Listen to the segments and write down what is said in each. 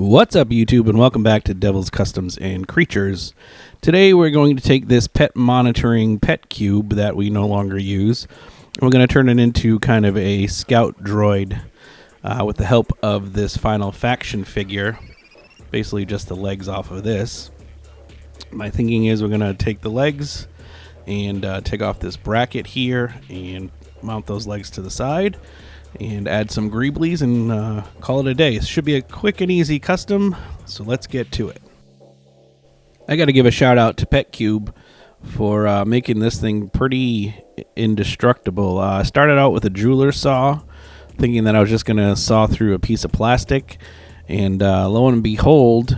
What's up, YouTube, and welcome back to Devil's Customs and Creatures. Today we're going to take this pet monitoring pet cube that we no longer use, and we're going to turn it into kind of a scout droid with the help of this final faction figure, basically just the legs off of this. My thinking is we're going to take the legs and take off this bracket here and mount those legs to the side and add some greeblies and call it a day. It should be a quick and easy custom, so let's get to it. I got to give a shout out to PetCube for making this thing pretty indestructible. I started out with a jeweler saw, thinking that I was just going to saw through a piece of plastic, and lo and behold,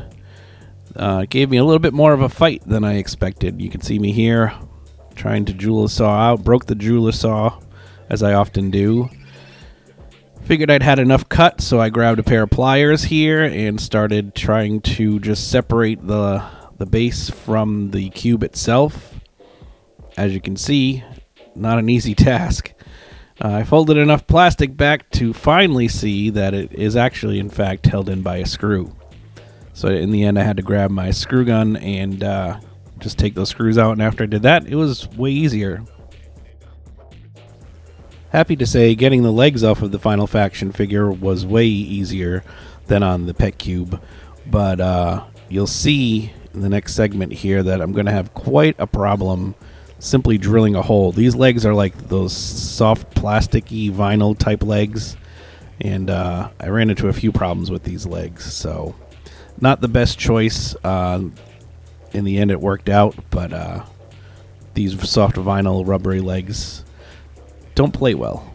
it gave me a little bit more of a fight than I expected. You can see me here trying to jeweler saw out, broke the jeweler saw, as I often do. Figured I'd had enough cut, so I grabbed a pair of pliers here and started trying to just separate the base from the cube itself. As you can see, not an easy task. I folded enough plastic back to finally see that it is actually, in fact, held in by a screw. So in the end, I had to grab my screw gun and just take those screws out, and after I did that, it was way easier. Happy to say, getting the legs off of the final faction figure was way easier than on the pet cube, but you'll see in the next segment here that I'm going to have quite a problem simply drilling a hole. These legs are like those soft plasticky vinyl type legs, and I ran into a few problems with these legs, so not the best choice. In the end it worked out, but these soft vinyl rubbery legs don't play well.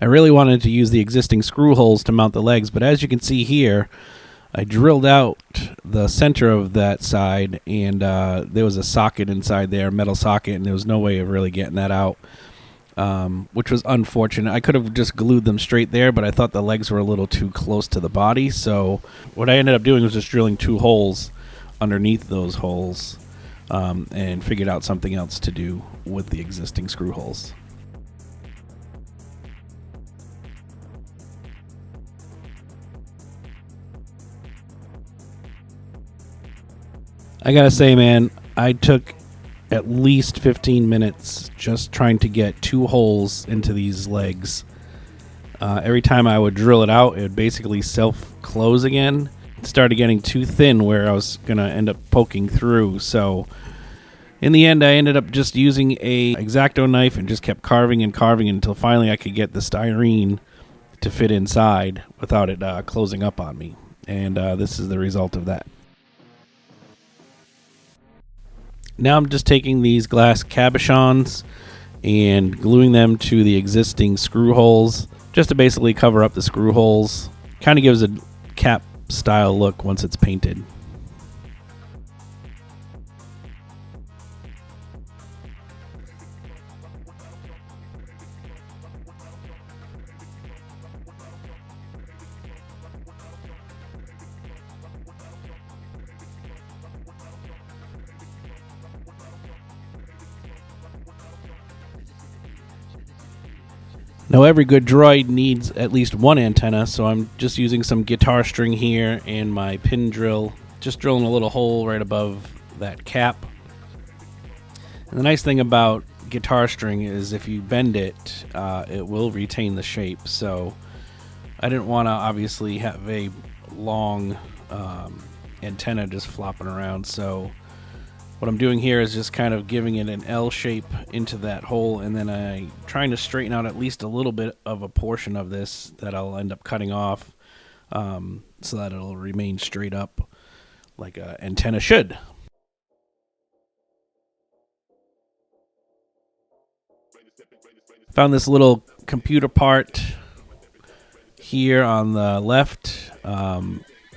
I really wanted to use the existing screw holes to mount the legs, but as you can see here, I drilled out the center of that side, and there was a socket inside there, metal socket, and there was no way of really getting that out, which was unfortunate. I could have just glued them straight there, but I thought the legs were a little too close to the body, so what I ended up doing was just drilling 2 holes underneath those holes and figured out something else to do with the existing screw holes. I gotta say, man, I took at least 15 minutes just trying to get 2 holes into these legs. Every time I would drill it out, it would basically self-close again. It started getting too thin where I was going to end up poking through. So in the end, I ended up just using a X-Acto knife and just kept carving and carving until finally I could get the styrene to fit inside without it closing up on me. And this is the result of that. Now I'm just taking these glass cabochons and gluing them to the existing screw holes just to basically cover up the screw holes. Kind of gives a cap style look once it's painted. Now every good droid needs at least one antenna, so I'm just using some guitar string here and my pin drill, just drilling a little hole right above that cap. And the nice thing about guitar string is if you bend it, it will retain the shape. So I didn't want to obviously have a long antenna just flopping around, so what I'm doing here is just kind of giving it an L shape into that hole, and then I'm trying to straighten out at least a little bit of a portion of this that I'll end up cutting off so that it'll remain straight up like an antenna should. Found this little computer part here on the left.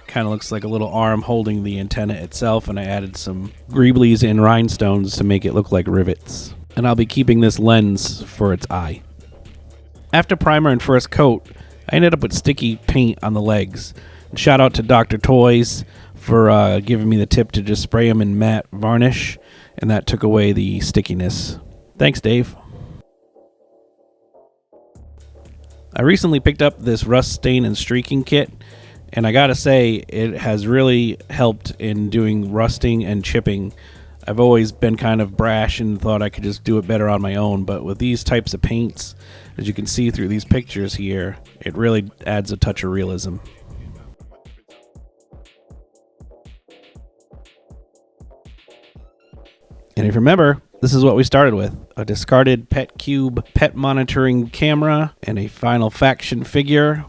Kind of looks like a little arm holding the antenna itself, and I added some greeblies and rhinestones to make it look like rivets. And I'll be keeping this lens for its eye. After primer and first coat, I ended up with sticky paint on the legs. And shout out to Dr. Toys for giving me the tip to just spray them in matte varnish and that took away the stickiness. Thanks, Dave. I recently picked up this rust stain and streaking kit, and I gotta say, it has really helped in doing rusting and chipping. I've always been kind of brash and thought I could just do it better on my own, but with these types of paints, as you can see through these pictures here, it really adds a touch of realism. And if you remember, this is what we started with: a discarded pet cube, pet monitoring camera, and a final faction figure.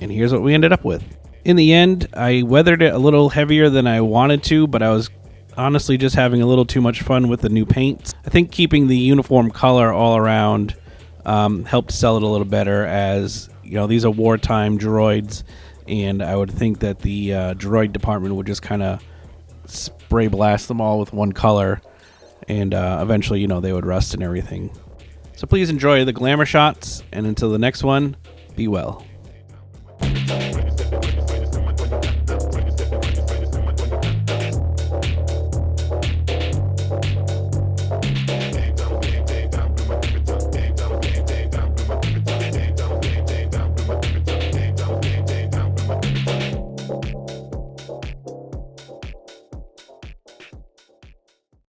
And here's what we ended up with. In the end, I weathered it a little heavier than I wanted to, but I was honestly just having a little too much fun with the new paints. I think keeping the uniform color all around helped sell it a little better, as you know, these are wartime droids, and I would think that the droid department would just kind of spray blast them all with one color, and eventually, you know, they would rust and everything. So please enjoy the glamour shots, and until the next one, be well.